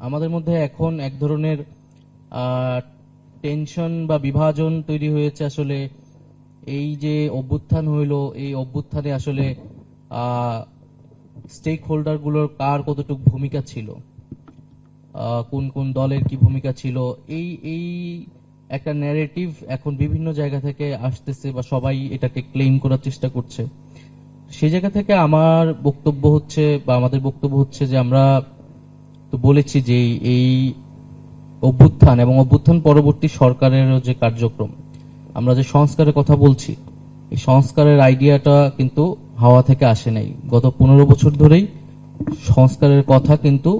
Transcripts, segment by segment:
আমাদের মধ্যে এখন এক ধরনের টেনশন বা বিভাজন তৈরি হয়েছে। আসলে এই যে অভ্যুত্থান হইল, এই অভ্যুত্থানে আসলে স্টেক হোল্ডার গুলোর কার কতটুকু ভূমিকা ছিল, কোন কোন দলের কি ভূমিকা ছিল, এই এই একটা ন্যারেটিভ এখন বিভিন্ন জায়গা থেকে আসতেছে বা সবাই এটাকে ক্লেম করার চেষ্টা করছে। সেই জায়গা থেকে আমার বক্তব্য হচ্ছে বা আমাদের বক্তব্য হচ্ছে যে আমরা তো বলেছি যে এই অভ্যুত্থান এবং অভ্যুত্থান পরবর্তী সরকারের যে কার্যক্রম, আমরা যে সংস্কারের কথা বলছি, এই সংস্কারের আইডিয়াটা কিন্তু হাওয়া থেকে আসে নাই। গত 15 বছর ধরেই সংস্কারের কথা কিন্তু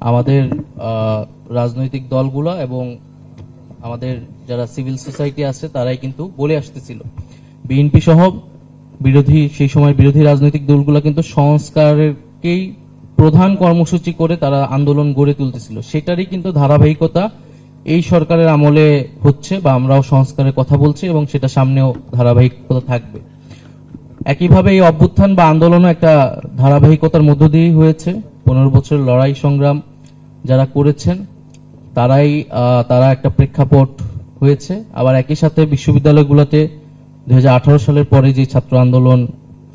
আমাদের রাজনৈতিক দলগুলো এবং আমাদের যারা সিভিল সোসাইটি আছে তারাই কিন্তু বলে আসতেছিল। বিএনপি সহ বিরোধী সেই সময় বিরোধী রাজনৈতিক দলগুলো কিন্তু সংস্কারকেই প্রধান কর্মসূচি করে তারা আন্দোলন গড়ে তুলতেছিল। সেটারই কিন্তু ধারাবাহিকতা এই সরকারের আমলে হচ্ছে বা আমরাও সংস্কারের কথা বলছি এবং সেটা সামনেও ধারাবাহিকতা থাকবে। একইভাবে এই অভ্যুত্থান বা আন্দোলনও একটা ধারাবাহিকতার মধ্য দিয়েই হয়েছে। 15 বছর লড়াই সংগ্রাম যারা করেছেন তারা একটা প্রেক্ষাপট হয়েছে। আবার একই সাথে বিশ্ববিদ্যালয়গুলোতে 2018 সালের পরে যে ছাত্র আন্দোলন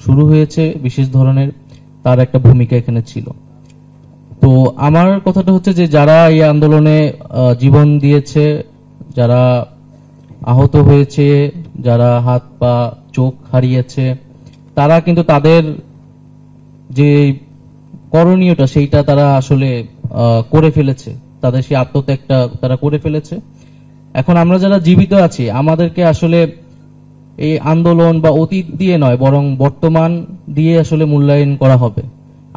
শুরু হয়েছে বিশেষ ধরনের, তার একটা ভূমিকা এখানে ছিল। তো আমার কথাটা হচ্ছে যে যারা এই আন্দোলনে জীবন দিয়েছে, যারা আহত হয়েছে, যারা হাত পা চোখ হারিয়েছে, তারা কিন্তু তাদের যে করণীয়টা সেইটা তারা আসলে করে ফেলেছে, তাদের সেই আত্মত্যাগটা তারা করে ফেলেছে। এখন আমরা যারা জীবিত আছি আমাদেরকে আসলে এই আন্দোলন বা অতীত দিয়ে নয়, বরং বর্তমান দিয়ে আসলে মূল্যায়ন করা হবে।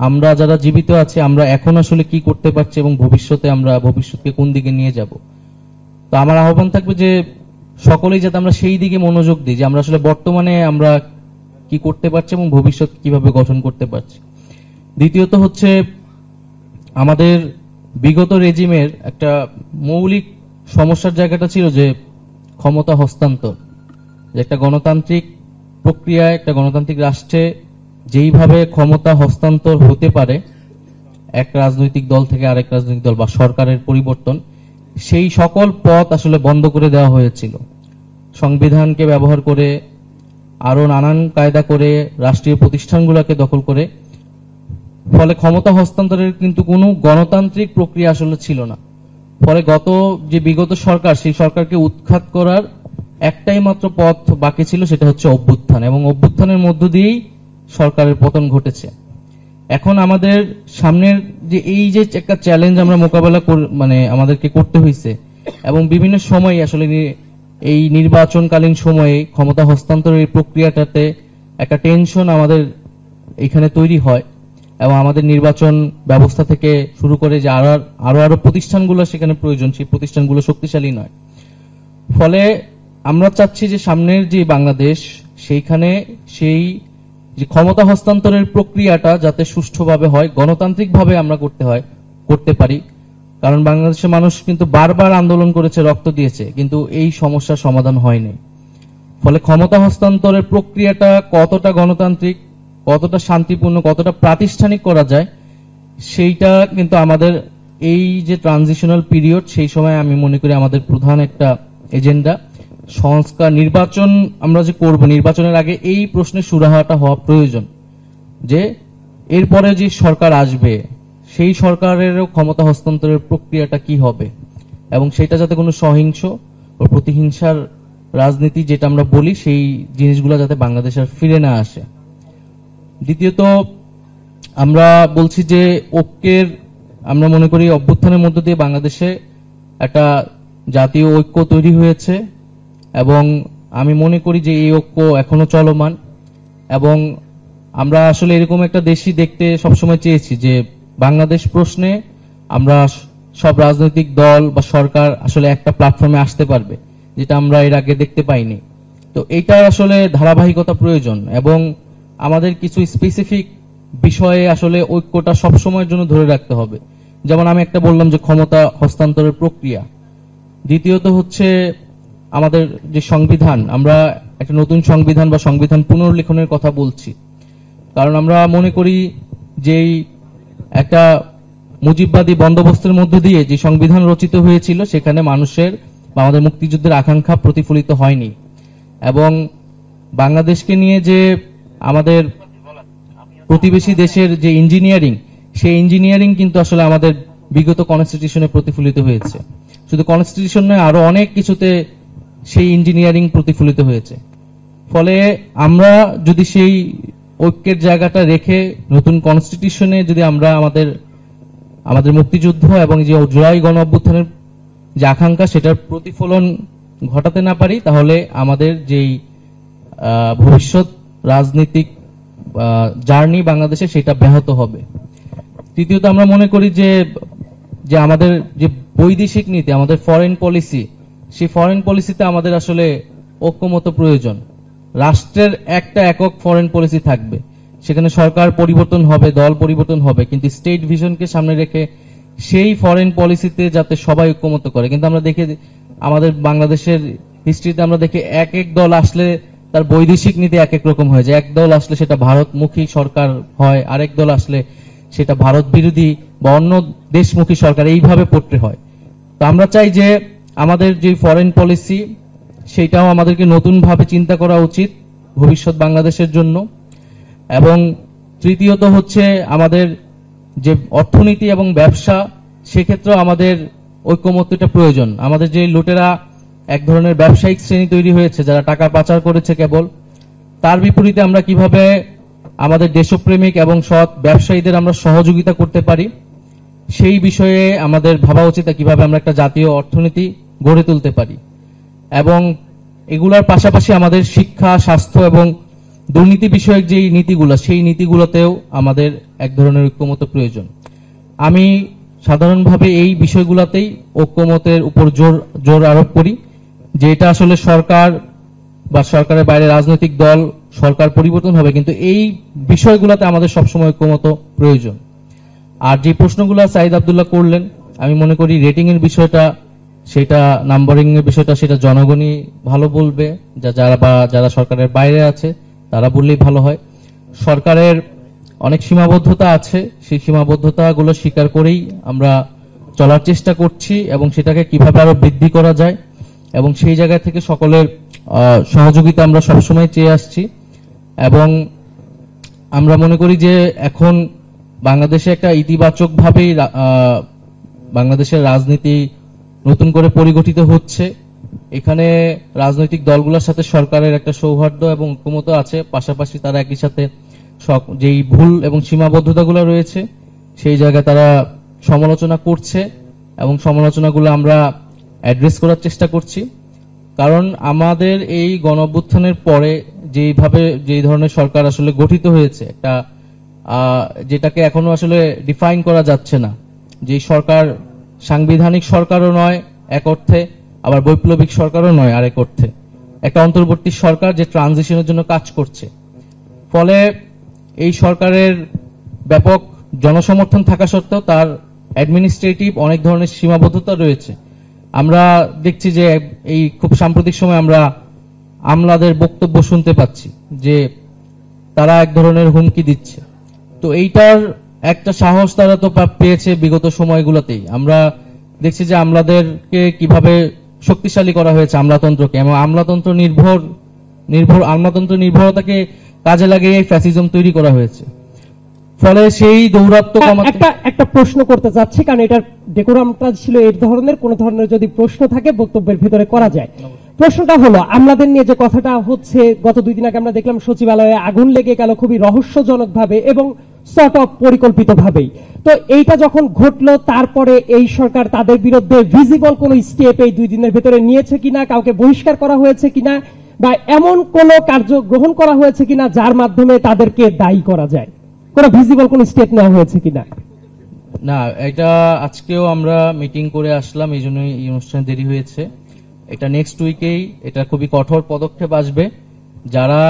আমরা যারা জীবিত আছি আমরা এখন আসলে কি করতে পারছি এবং ভবিষ্যতে আমরা ভবিষ্যৎকে কোন দিকে নিয়ে যাব। তো আমার আহ্বান থাকবে যে সকলেই যাতে আমরা সেই দিকে মনোযোগ দিই যে আমরা আসলে বর্তমানে আমরা কি করতে পারছি এবং ভবিষ্যৎ কিভাবে গঠন করতে পারছি। দ্বিতীয়ত হচ্ছে আমাদের বিগত রেজিমের একটা মৌলিক সমস্যার জায়গাটা ছিল যে ক্ষমতা হস্তান্তর, যে একটা গণতান্ত্রিক প্রক্রিয়ায় একটা গণতান্ত্রিক রাষ্ট্রে যেইভাবে ক্ষমতা হস্তান্তর হতে পারে এক রাজনৈতিক দল থেকে আরেক রাজনৈতিক দল বা সরকারের পরিবর্তন, সেই সকল পথ আসলে বন্ধ করে দেওয়া হয়েছিল। সংবিধানকে ব্যবহার করে আরো নানান কায়দা করে রাষ্ট্রীয় প্রতিষ্ঠানগুলোকে দখল করে, ফলে ক্ষমতা হস্তান্তরের কিন্তু কোনো গণতান্ত্রিক প্রক্রিয়া আসলে ছিল না। ফলে বিগত সরকার, সেই সরকারকে উৎখাত করার একটাই মাত্র পথ বাকি ছিল, সেটা হচ্ছে অভ্যুত্থান, এবং অভ্যুত্থানের মধ্য দিয়েই সরকারের পতন ঘটেছে। এখন আমাদের সামনের যে এই যে একটা চ্যালেঞ্জ আমরা মোকাবেলা আমাদেরকে করতে হয়েছে, এবং বিভিন্ন সময় আসলে এই নির্বাচনকালীন সময়ে ক্ষমতা হস্তান্তরের প্রক্রিয়াটাতে একটা টেনশন আমাদের এখানে তৈরি হয়, এবং আমাদের নির্বাচন ব্যবস্থা থেকে শুরু করে যে আরো প্রতিষ্ঠানগুলো সেখানে প্রয়োজন, সেই প্রতিষ্ঠানগুলো শক্তিশালী নয়। ফলে আমরা চাচ্ছি যে সামনের যে বাংলাদেশ, সেইখানে সেই যে ক্ষমতা হস্তান্তরের প্রক্রিয়াটা যাতে সুষ্ঠুভাবে হয়, গণতান্ত্রিকভাবে আমরা করতে পারি। কারণ বাংলাদেশের মানুষ কিন্তু বারবার আন্দোলন করেছে, রক্ত দিয়েছে, কিন্তু এই সমস্যার সমাধান হয়নি। ফলে ক্ষমতা হস্তান্তরের প্রক্রিয়াটা কতটা গণতান্ত্রিক, কতটা শান্তিপূর্ণ, কতটা প্রাতিষ্ঠানিক করা যায়, সেইটা কিন্তু আমাদের এই যে ট্রানজিশনাল পিরিয়ড, সেই সময় আমি মনে করি আমাদের প্রধান একটা এজেন্ডা সংস্কার। নির্বাচন আমরা যে করব, নির্বাচনের আগে এই প্রশ্নের সুরাহাটা হওয়া প্রয়োজন যে এরপরে যে সরকার আসবে সেই সরকারেরও ক্ষমতা হস্তান্তরের প্রক্রিয়াটা কি হবে, এবং সেটা যাতে কোনো সহিংস ও প্রতিহিংসার রাজনীতি যেটা আমরা বলি, সেই জিনিসগুলো যাতে বাংলাদেশ আর ফিরে না আসে। দ্বিতীয়ত আমরা বলছি যে আমরা মনে করি অভ্যুত্থানের মধ্য দিয়ে বাংলাদেশে একটা জাতীয় ঐক্য তৈরি হয়েছে, এবং আমি মনে করি যে এই ঐক্য এখনো চলমান। এবং আমরা আসলে এরকম একটা দেশই দেখতে সবসময় চেয়েছি যে বাংলাদেশ প্রশ্নে আমরা সব রাজনৈতিক দল বা সরকার আসলে একটা প্ল্যাটফর্মে আসতে পারবে, যেটা আমরা এর আগে দেখতে পাইনি। তো এটা আসলে ধারাবাহিকতা প্রয়োজন, এবং আমাদের কিছু স্পেসিফিক বিষয়ে আসলে ঐক্যটা সবসময়ের জন্য ধরে রাখতে হবে। যেমন আমি একটা বললাম যে ক্ষমতা হস্তান্তরের প্রক্রিয়া। দ্বিতীয়ত হচ্ছে আমাদের যে সংবিধান, আমরা একটা নতুন সংবিধান বা সংবিধান পুনর্লিখনের কথা বলছি। কারণ আমরা মনে করি যে একটা মুজিববাদী বন্দোবস্তের মধ্য দিয়ে যে সংবিধান রচিত হয়েছিল সেখানে মানুষের বা আমাদের মুক্তিযুদ্ধের আকাঙ্ক্ষা প্রতিফলিত হয়নি। এবং বাংলাদেশকে নিয়ে যে আমাদের প্রতিবেশী দেশের যে ইঞ্জিনিয়ারিং, সেই ইঞ্জিনিয়ারিং কিন্তু আসলে আমাদের বিগত কনস্টিটিউশনে প্রতিফলিত হয়েছে। শুধু কনস্টিটিউশন নয়, আরো অনেক কিছুতে সেই ইঞ্জিনিয়ারিং প্রতিফলিত হয়েছে। ফলে আমরা যদি সেই ঐক্যের জায়গাটা রেখে নতুন কনস্টিটিউশনে যদি আমরা আমাদের মুক্তিযুদ্ধ এবং যে জুলাই গণ অভ্যুত্থানের যে আকাঙ্ক্ষা সেটার প্রতিফলন ঘটাতে না পারি, তাহলে আমাদের যেই ভবিষ্যৎ রাজনৈতিক জার্নি বাংলাদেশে সেটা ব্যাহত হবে। তৃতীয়ত আমরা মনে করি যে আমাদের যে বৈদেশিক নীতি, আমাদের ফরেন পলিসি, সেই ফরেন পলিসিতে আমাদের আসলে ঐক্যমত প্রয়োজন। রাষ্ট্রের একটা একক ফরেন পলিসি থাকবে, সেখানে সরকার পরিবর্তন হবে, দল পরিবর্তন হবে, কিন্তু স্টেট ভিশনকে সামনে রেখে সেই ফরেন পলিসিতে যাতে সবাই ঐক্যমত করে। কিন্তু আমরা দেখি আমাদের বাংলাদেশের হিস্ট্রিতে আমরা দেখি এক এক দল আসলে তার বৈদেশিক নীতি এক এক রকম হয়ে যায়। এক দল আসলে সেটা ভারতমুখী সরকার হয়, আরেক দল আসলে সেটা ভারত বিরোধী বা অন্য দেশমুখী সরকার, এইভাবে পড়তে হয়। তো আমরা চাই যে আমাদের যে ফরেন পলিসি সেটাও আমাদেরকে নতুন ভাবে চিন্তা করা উচিত ভবিষ্যৎ বাংলাদেশের জন্য। এবং তৃতীয়ত হচ্ছে আমাদের যে অর্থনীতি এবং ব্যবসা, সেক্ষেত্রেও আমাদের ঐক্যমত্যটা প্রয়োজন। আমাদের যে লুটেরা এক ধরনের ব্যবসায়িক শ্রেণী তৈরি হয়েছে যারা টাকা পাচার করেছে কেবল, তার বিপরীতে আমরা কিভাবে আমাদের দেশপ্রেমিক এবং সৎ ব্যবসায়ীদের আমরা সহযোগিতা করতে পারি, সেই বিষয়ে আমাদের ভাবা উচিত, কিভাবে আমরা একটা জাতীয় অর্থনীতি গড়ে তুলতে পারি। এবং এগুলার পাশাপাশি আমাদের শিক্ষা, স্বাস্থ্য এবং দুর্নীতি বিষয়ক যে নীতিগুলো, সেই নীতিগুলোতেও আমাদের এক ধরনের ঐক্যমত প্রয়োজন। আমি সাধারণভাবে এই বিষয়গুলোতেই ঐক্যমতের উপর জোর আরোপ করি, যে এটা আসলে সরকার বা সরকারের বাইরে রাজনৈতিক দল, সরকার পরিবর্তন হবে, কিন্তু এই বিষয়গুলোতে আমাদের সবসময় ঐক্যমত প্রয়োজন। আর যে প্রশ্নগুলো সাইদ আব্দুল্লাহ করলেন, আমি মনে করি রেটিং এর বিষয়টা, সেটা নাম্বারিং এর বিষয়টা, সেটা জনগণই ভালো বলবে, যারা সরকারের বাইরে আছে তারা বললেই ভালো হয়। সরকারের অনেক সীমাবদ্ধতা আছে, সেই সীমাবদ্ধতাগুলো স্বীকার করেই আমরা চলার চেষ্টা করছি এবং সেটাকে কিভাবে আরো বৃদ্ধি করা যায় এবং সেই জায়গা থেকে সকলের সহযোগিতা আমরা সবসময় চেয়ে আসছি। এবং আমরা মনে করি যে এখন বাংলাদেশে একটা ইতিবাচক ভাবেই বাংলাদেশের রাজনীতি নতুন করে পরিগঠিত হচ্ছে। এখানে রাজনৈতিক দলগুলোর সাথে সরকারের একটা সৌহার্দ্য এবং ঐক্যমত আছে, পাশাপাশি তারা একই সাথে যেই ভুল এবং সীমাবদ্ধতাগুলো রয়েছে সেই জায়গায় তারা সমালোচনা করছে এবং সমালোচনাগুলো আমরা অ্যাড্রেস করার চেষ্টা করছি। কারণ আমাদের এই গণঅভ্যুত্থানের পরে যেই ধরনের সরকার আসলে গঠিত হয়েছে, একটা যেটাকে এখনো আসলে ডিফাইন করা যাচ্ছে না, যে সরকার সাংবিধানিক সরকারও নয় এক অর্থে, আবার বৈপ্লবিক সরকারও নয় আরেক অর্থে, একটা অন্তর্বর্তী সরকার যে ট্রানজিশনের জন্য কাজ করছে। ফলে এই সরকারের ব্যাপক জনসমর্থন থাকা সত্ত্বেও তার অ্যাডমিনিস্ট্রেটিভ অনেক ধরনের সীমাবদ্ধতা রয়েছে। আমরা দেখছি যে এই খুব সাম্প্রতিক সময় আমরা আমলাদের বক্তব্য শুনতে পাচ্ছি যে তারা এক ধরনের হুমকি দিচ্ছে। তো এইটার একটা সাহস তারা তো পেয়েছে বিগত সময়গুলোতেই। আমরা দেখছি যে আমলাদেরকে কিভাবে শক্তিশালী করা হয়েছে, আমলাতন্ত্রকে, এবং আমলাতন্ত্র নির্ভরতাকে কাজে লাগিয়ে ফ্যাসিজম তৈরি করা হয়েছে। ফলে সেই দৌরাত্ম্য একটা প্রশ্ন করতে যাচ্ছি, কারণ এটার ডেকোরামটা ছিল এই ধরনের, কোন ধরনের যদি প্রশ্ন থাকে বক্তব্যের ভিতরে করা যায়। প্রশ্নটা হলো, আমলাদের নিয়ে যে কথাটা হচ্ছে, গত 2 দিন আগে আমরা দেখলাম সচিবালয়ে আগুন লেগে গেল খুবই রহস্যজনক ভাবে এবং সর্ট অফ পরিকল্পিত ভাবেই। তো এইটা যখন ঘটলো, তারপরে এই সরকার তাদের বিরুদ্ধে ভিজিবল কোন স্টেপ এই 2 দিনের ভিতরে নিয়েছে কিনা, কাউকে বহিষ্কার করা হয়েছে কিনা, বা এমন কোন কার্য গ্রহণ করা হয়েছে কিনা যার মাধ্যমে তাদেরকে দায়ী করা যায়, কোন ভিজিবল কোন স্টেপ নেওয়া হয়েছে কিনা? না, এটা আজকেও আমরা মিটিং করে আসলাম, এই জন্যই এই অনুষ্ঠানে দেরি হয়েছে। এটা নেক্সট উইকেই এটা খুবই কঠোর পদক্ষেপ আসবে। যারা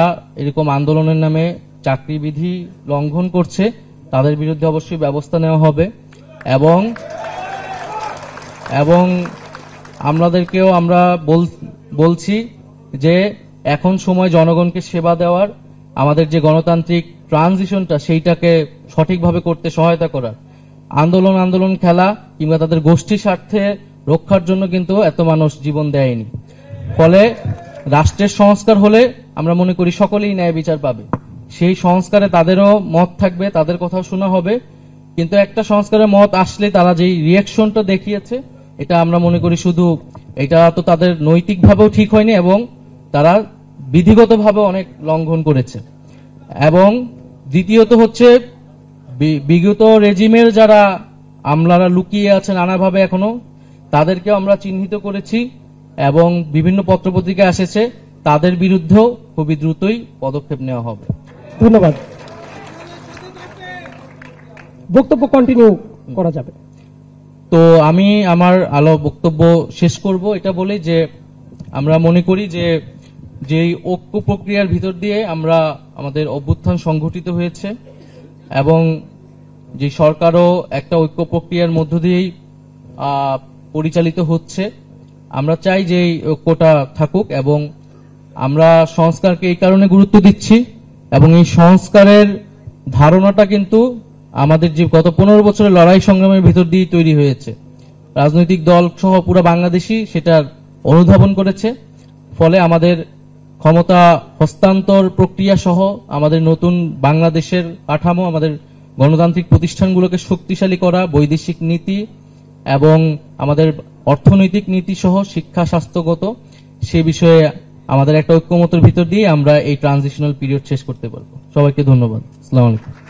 এরকম আন্দোলনের নামে চাকরি বিধি লঙ্ঘন করছে তাদের বিরুদ্ধে অবশ্যই ব্যবস্থা নেওয়া হবে। এবং আমাদেরকেও আমরা বলছি যে এখন সময় জনগণকে সেবা দেওয়ার, আমাদের যে গণতান্ত্রিক ট্রানজিশনটা সেইটাকে সঠিকভাবে করতে সহায়তা করার। আন্দোলন খেলা কিংবা তাদের গোষ্ঠী স্বার্থে রক্ষার জন্য কিন্তু এত মানুষ জীবন দেয়নি। ফলে রাষ্ট্রের সংস্কার হলে আমরা মনে করি সকলেই ন্যায় বিচার পাবে। সেই সংস্কারে তাদেরও মত থাকবে, তাদের কথা শোনা হবে। কিন্তু একটা সংস্কারের মত আসলে তারা যেই রিয়াকশনটা দেখিয়েছে, এটা আমরা মনে করি শুধু এটা তো তাদের নৈতিকভাবেও ঠিক হয়নি এবং তারা বিধিগতভাবে অনেক লঙ্ঘন করেছে। এবং দ্বিতীয়ত হচ্ছে বিগত রেজিমের যারা আমলারা লুকিয়ে আছে নানাভাবে এখনো, তাদেরকে আমরা চিহ্নিত করেছি এবং বিভিন্ন পত্রপত্রিকা এসেছে, তাদের বিরুদ্ধেও খুবই দ্রুতই পদক্ষেপ নেওয়া হবে। ধন্যবাদ। বক্তব্য কন্টিনিউ করা যাবে। তো আমি আমার বক্তব্য শেষ করব এটা বলে যে আমরা মনে করি যে যেই ঐক্য প্রক্রিয়ার ভিতর দিয়ে আমরা আমাদের অভ্যুত্থান সংঘটিত হয়েছে এবং যে সরকারও একটা ঐক্য প্রক্রিয়ার মধ্য দিয়েই পরিচালিত হচ্ছে, আমরা চাই যে এই ঐক্যটা থাকুক এবং আমরা সংস্কারকে এই কারণে গুরুত্ব দিচ্ছি এবং এই সংস্কারের ধারণাটা কিন্তু আমাদের যে গত 15 বছরের লড়াই সংগ্রামের ভিতর দিয়ে তৈরি হয়েছে। রাজনৈতিক দল সহ পুরো বাংলাদেশই সেটার অনুধাবন করেছে। ফলে আমাদের ক্ষমতা হস্তান্তর প্রক্রিয়া সহ আমাদের নতুন বাংলাদেশের কাঠামো, আমাদের গণতান্ত্রিক প্রতিষ্ঠানগুলোকে শক্তিশালী করা, বৈদেশিক নীতি এবং আমাদের অর্থনৈতিক নীতি সহ শিক্ষা স্বাস্থ্যগত সে বিষয়ে আমাদের একটা ঐক্যমতের ভিতর দিয়ে আমরা এই ট্রানজিশনাল পিরিয়ড শেষ করতে পারবো। সবাইকে ধন্যবাদ। আসসালামু আলাইকুম।